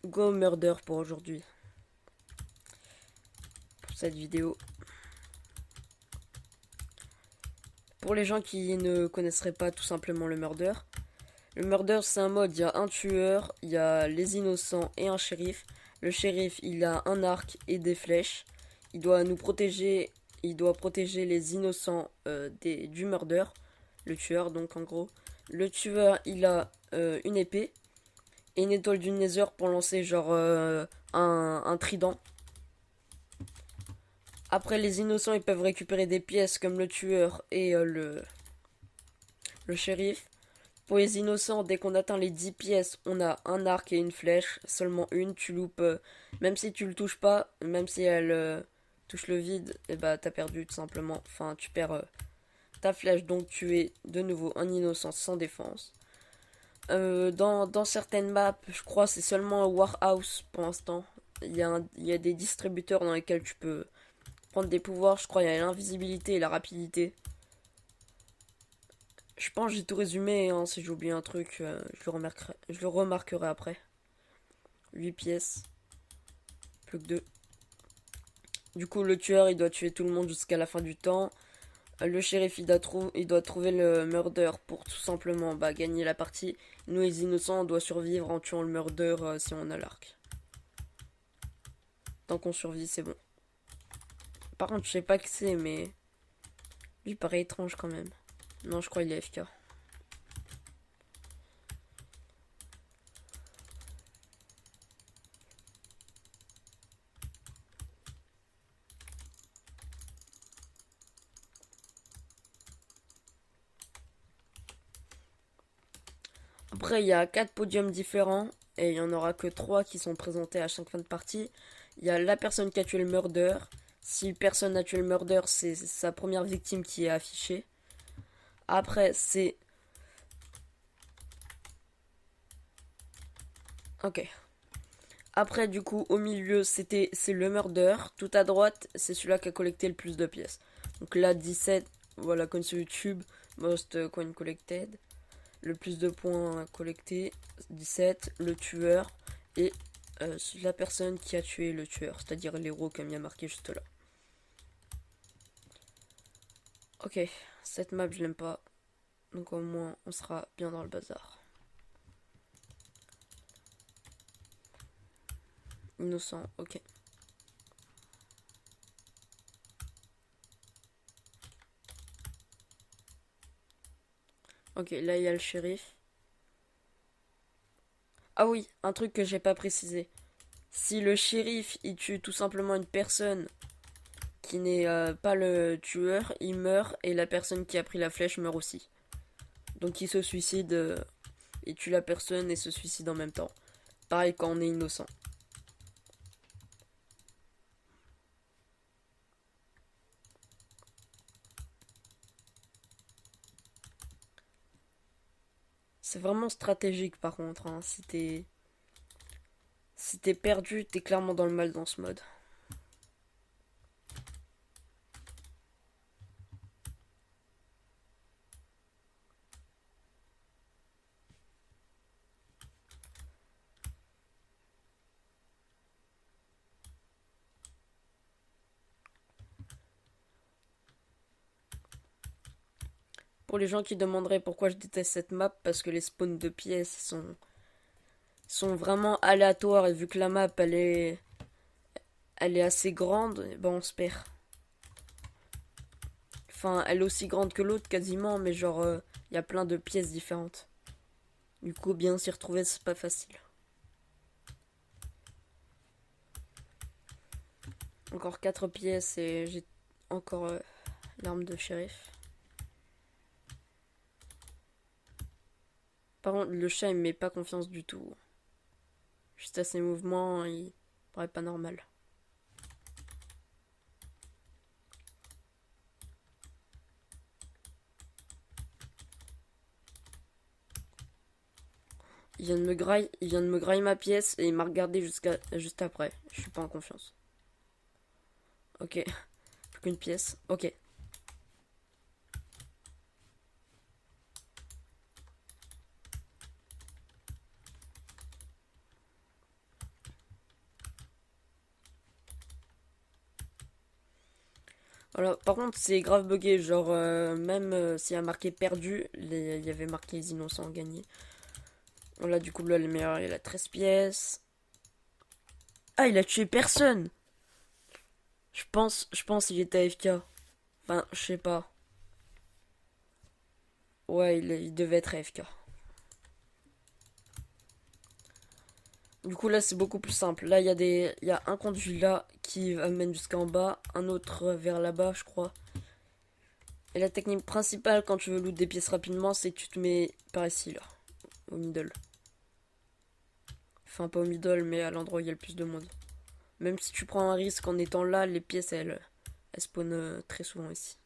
go murder pour aujourd'hui. Pour cette vidéo. Pour les gens qui ne connaisseraient pas tout simplement le murder. Le murder c'est un mode, il y a un tueur, il y a les innocents et un shérif. Le shérif il a un arc et des flèches. Il doit nous protéger, il doit protéger les innocents du murder. Le tueur donc en gros. Le tueur il a une épée et une étoile du Nether pour lancer genre un trident. Après les innocents ils peuvent récupérer des pièces comme le tueur et le shérif. Pour les innocents, dès qu'on atteint les 10 pièces, on a un arc et une flèche. Seulement une, tu loupes. Même si tu le touches pas, même si elle touche le vide, et bah t'as perdu tout simplement. Enfin, tu perds ta flèche, donc tu es de nouveau un innocent sans défense. Dans certaines maps, je crois c'est seulement Warhouse pour l'instant. Il y a des distributeurs dans lesquels tu peux prendre des pouvoirs. Je crois il y a l'invisibilité et la rapidité. Je pense que j'ai tout résumé, hein, si j'ai oublié un truc, je le remarquerai après. 8 pièces, plus que 2. Du coup, le tueur, il doit tuer tout le monde jusqu'à la fin du temps. Le shérif, il doit trouver le murder pour tout simplement gagner la partie. Nous, les innocents, on doit survivre en tuant le murder si on a l'arc. Tant qu'on survit, c'est bon. Par contre, je sais pas qui c'est, mais lui paraît étrange quand même. Non, je crois qu'il est AFK. Après, il y a 4 podiums différents et il y en aura que 3 qui sont présentés à chaque fin de partie. Il y a la personne qui a tué le murder. Si personne n'a tué le murder, c'est sa première victime qui est affichée. Après, c'est... Ok. Après, du coup, au milieu, c'est le murder. Tout à droite, c'est celui-là qui a collecté le plus de pièces. Donc là, 17, voilà, comme sur YouTube, most coin collected. Le plus de points collectés, 17, le tueur et la personne qui a tué le tueur, c'est-à-dire l'héros comme il y a marqué juste là. Ok, cette map je l'aime pas, donc au moins on sera bien dans le bazar. Innocent, ok. Ok, là il y a le shérif. Ah oui, un truc que j'ai pas précisé. Si le shérif il tue tout simplement une personne qui n'est pas le tueur, il meurt et la personne qui a pris la flèche meurt aussi. Donc il se suicide, il tue la personne et se suicide en même temps. Pareil quand on est innocent. C'est vraiment stratégique par contre, hein. Si t'es perdu, t'es clairement dans le mal dans ce mode. Pour les gens qui demanderaient pourquoi je déteste cette map, parce que les spawns de pièces sont vraiment aléatoires et vu que la map elle est assez grande, ben on se perd. Enfin, elle est aussi grande que l'autre quasiment, mais genre il y a plein de pièces différentes. Du coup, bien s'y retrouver, c'est pas facile. Encore 4 pièces et j'ai encore l'arme de shérif. Par contre, le chat il me met pas confiance du tout. Juste à ses mouvements, il paraît pas normal. Il vient de me grailler ma pièce et il m'a regardé juste après. Je suis pas en confiance. Ok, plus qu'une pièce. Ok. Voilà. Par contre, c'est grave bugué. Genre, même s'il y a marqué perdu, il y avait marqué les innocents ont gagné. Voilà, du coup, là, le meilleur, il a 13 pièces. Ah, il a tué personne! Je pense qu'il était AFK. Enfin, je sais pas. Ouais, il devait être AFK. Du coup, là, c'est beaucoup plus simple. Là, il y a un conduit là qui amène jusqu'en bas, un autre vers là-bas, je crois. Et la technique principale quand tu veux loot des pièces rapidement, c'est que tu te mets par ici, là, au middle. Enfin, pas au middle, mais à l'endroit où il y a le plus de monde. Même si tu prends un risque en étant là, les pièces, elles spawnent très souvent ici.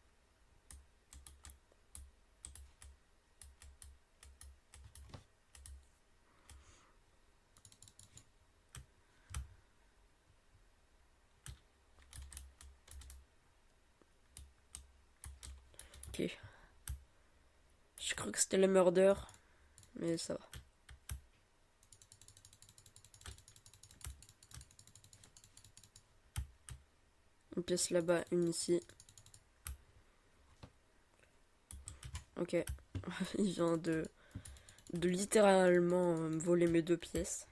Ok. Je crois que c'était le murder, mais ça va. Une pièce là-bas, une ici. Ok. Il vient de littéralement me voler mes deux pièces.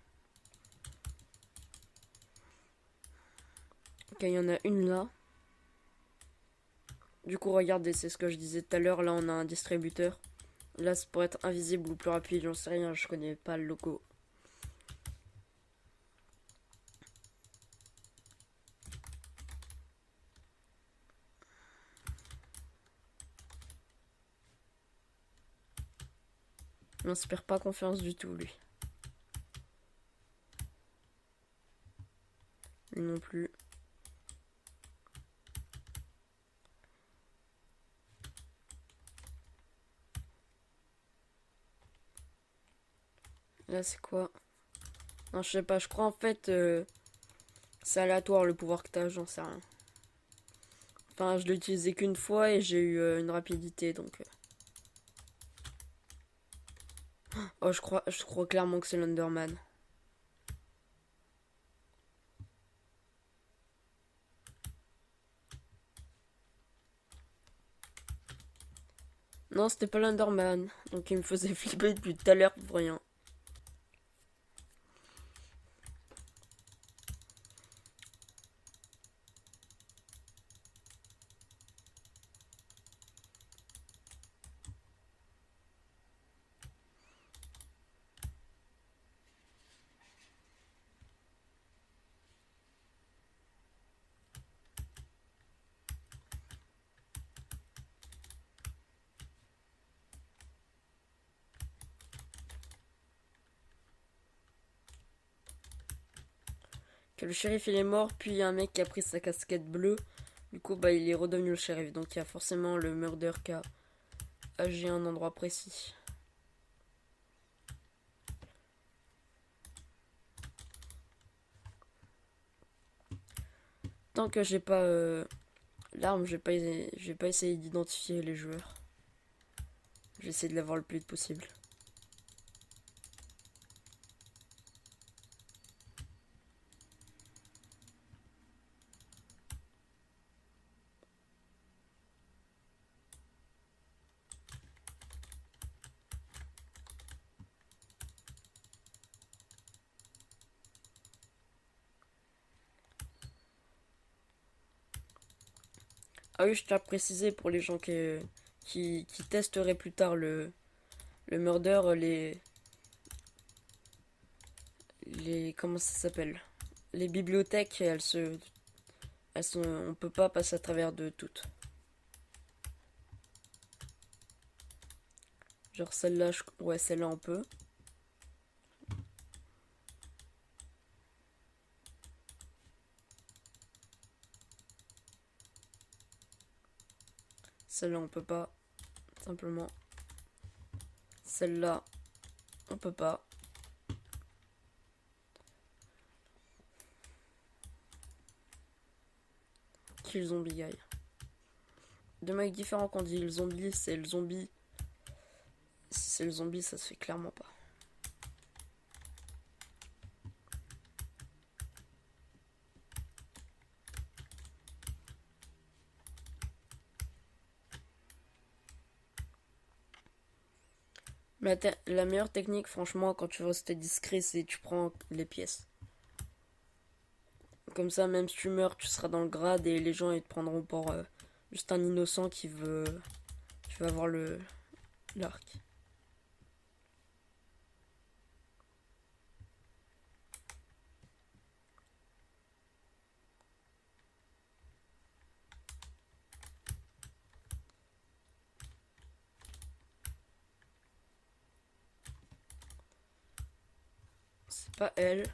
Ok, il y en a une là. Du coup, regardez, c'est ce que je disais tout à l'heure. Là, on a un distributeur. Là, c'est pour être invisible ou plus rapide, j'en sais rien, je connais pas le logo. Il m'inspire pas confiance du tout, lui. Lui non plus. Là, c'est quoi? Non, je sais pas, je crois en fait, c'est aléatoire le pouvoir que t'as, j'en sais rien. Enfin, je l'ai utilisé qu'une fois et j'ai eu une rapidité, donc... Oh, je crois clairement que c'est l'Underman. Non, c'était pas l'Underman. Donc il me faisait flipper depuis tout à l'heure pour rien. Que le shérif il est mort, puis il y a un mec qui a pris sa casquette bleue. Du coup, bah il est redevenu le shérif. Donc il y a forcément le murder qui a agi à un endroit précis. Tant que j'ai pas l'arme, je vais pas essayer d'identifier les joueurs. J'essaie de l'avoir le plus vite possible. Ah oui, je tiens à préciser pour les gens qui testeraient plus tard le murder, comment ça s'appelle? Les bibliothèques, on peut pas passer à travers de toutes. Genre celle-là, ouais, celle-là on peut. Celle-là on peut pas, simplement. Celle-là, on peut pas. Kill zombie guy. Deux mecs différents qu'on dit le zombie, c'est le zombie. Si c'est le zombie, ça se fait clairement pas. La meilleure technique, franchement, quand tu veux rester discret, c'est tu prends les pièces. Comme ça, même si tu meurs, tu seras dans le grade et les gens ils te prendront pour juste un innocent qui veut avoir l'arc. C'est pas elle.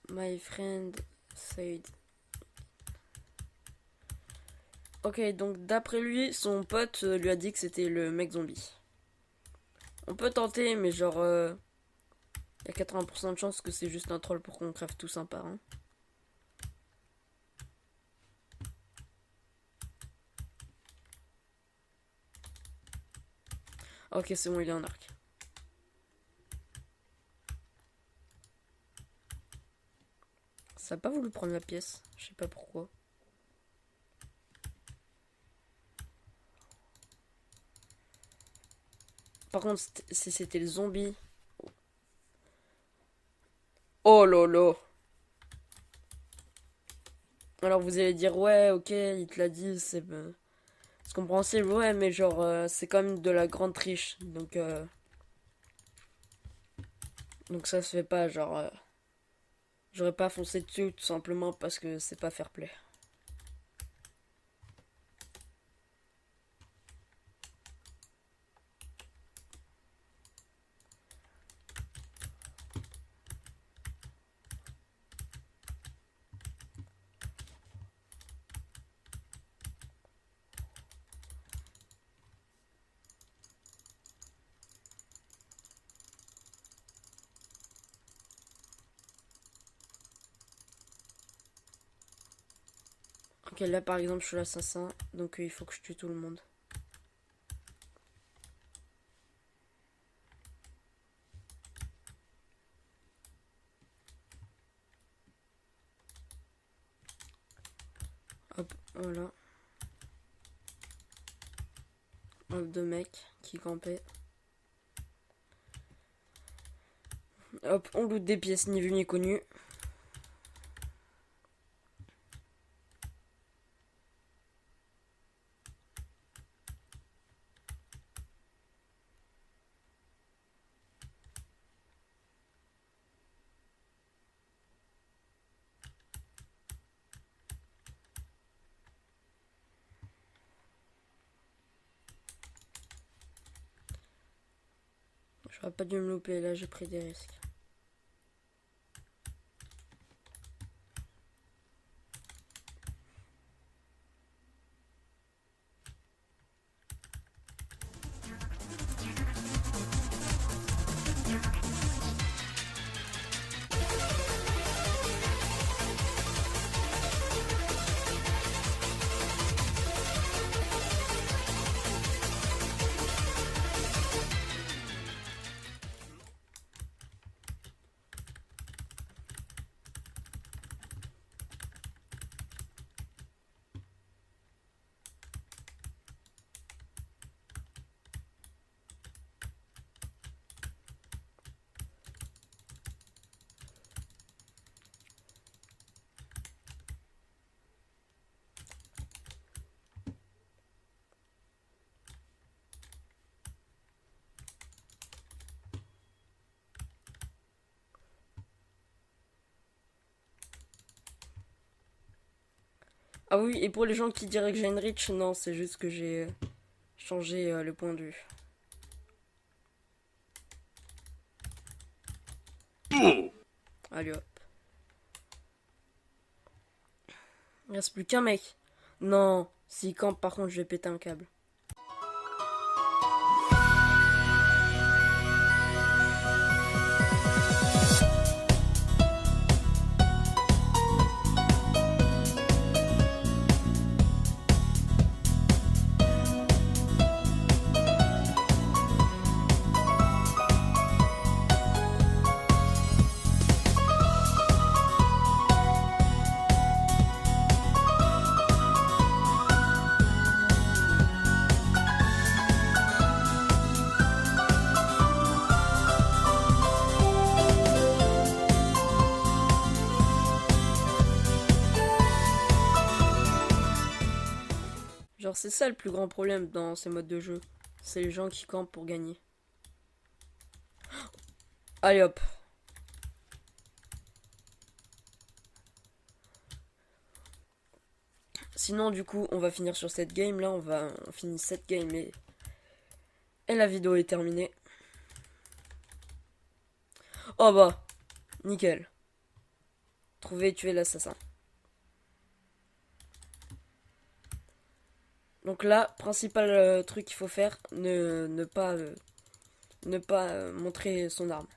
My friend said. Ok, donc d'après lui, son pote lui a dit que c'était le mec zombie. On peut tenter, mais genre, y a 80% de chances que c'est juste un troll pour qu'on crève tous un par un. Ok, c'est bon, il a un arc. Ça a pas voulu prendre la pièce, je sais pas pourquoi. Par contre, si c'était le zombie. Oh lolo. Alors vous allez dire, ouais, ok, il te l'a dit, c'est compréhensible, ouais, mais genre, c'est quand même de la grande triche. Donc ça se fait pas, genre. J'aurais pas foncé dessus tout simplement parce que c'est pas fair play. Ok, là par exemple, je suis l'assassin, donc il faut que je tue tout le monde. Hop, voilà. Hop, deux mecs qui campaient. Hop, on loot des pièces ni vues ni connues. J'aurais pas dû me louper, là j'ai pris des risques. Ah oui, et pour les gens qui diraient que j'ai une reach, non, c'est juste que j'ai changé le point de vue. Allez hop. Il reste plus qu'un mec. Non, s'il campe par contre je vais péter un câble. Genre, c'est ça le plus grand problème dans ces modes de jeu. C'est les gens qui campent pour gagner. Allez hop. Sinon, du coup, on va finir sur cette game là. On finit cette game et la vidéo est terminée. Oh bah, nickel. Trouver et tuer l'assassin. Donc là, principal truc qu'il faut faire, ne pas montrer son arme.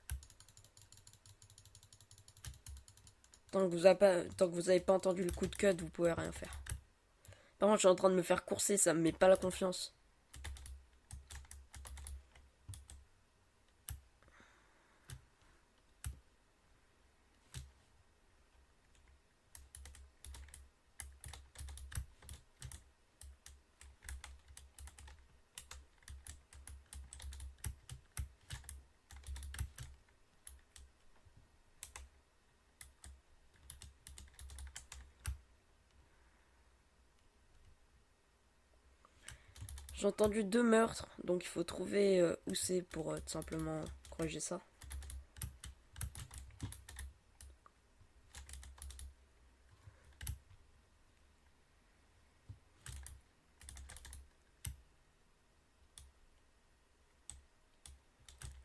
Tant que vous avez pas entendu le coup de cut, vous pouvez rien faire. Par contre, je suis en train de me faire courser, ça me met pas la confiance. J'ai entendu 2 meurtres, donc il faut trouver où c'est pour tout simplement corriger ça.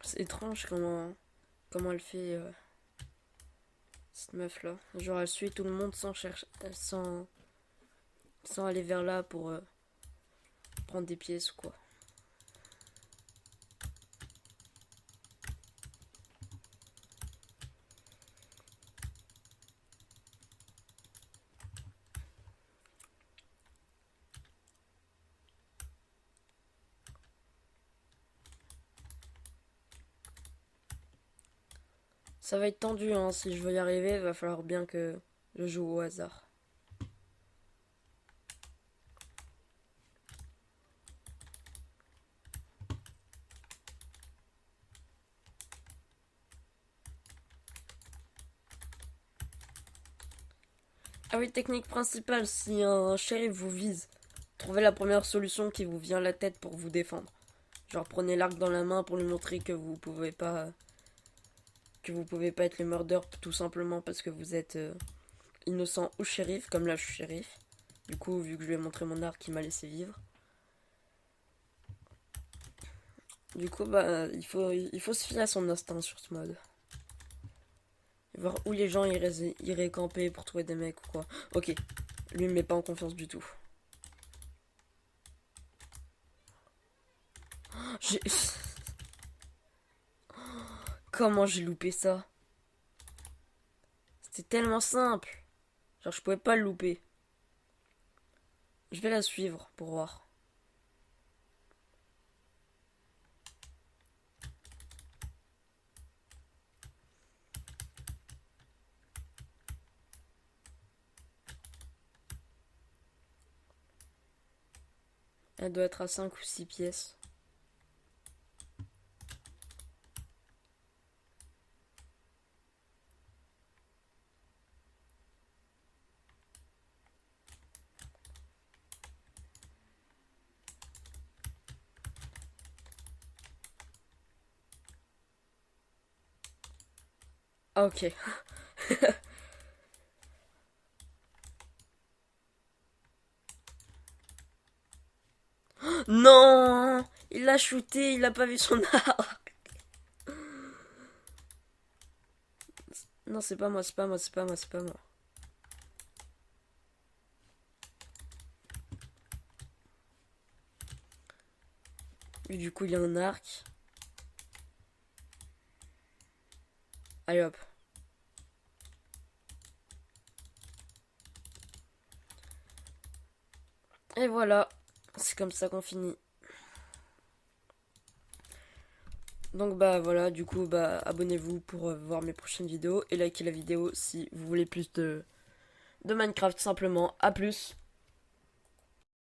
C'est étrange comment elle fait cette meuf là. Genre elle suit tout le monde sans aller vers là pour prendre des pièces ou quoi. Ça va être tendu, hein. Si je veux y arriver, il va falloir bien que je joue au hasard. Ah oui, technique principale, si un shérif vous vise, trouvez la première solution qui vous vient à la tête pour vous défendre. Genre prenez l'arc dans la main pour lui montrer que vous pouvez pas être le meurtre tout simplement parce que vous êtes innocent ou shérif, comme là je suis shérif. Du coup, vu que je lui ai montré mon arc, il m'a laissé vivre. Du coup, bah, il faut se fier à son instinct sur ce mode. Et voir où les gens iraient camper pour trouver des mecs ou quoi. Ok, lui me met pas en confiance du tout. J'ai... Comment j'ai loupé ça? C'était tellement simple. Genre, je pouvais pas le louper. Je vais la suivre pour voir. Elle doit être à 5 ou 6 pièces. Ah, ok. Non, il l'a shooté, il a pas vu son arc. Non, c'est pas moi, c'est pas moi, c'est pas moi, c'est pas moi. Et du coup, il y a un arc. Allez hop. Et voilà, c'est comme ça qu'on finit. Donc bah voilà, du coup bah abonnez-vous pour voir mes prochaines vidéos et likez la vidéo si vous voulez plus de Minecraft simplement. A plus.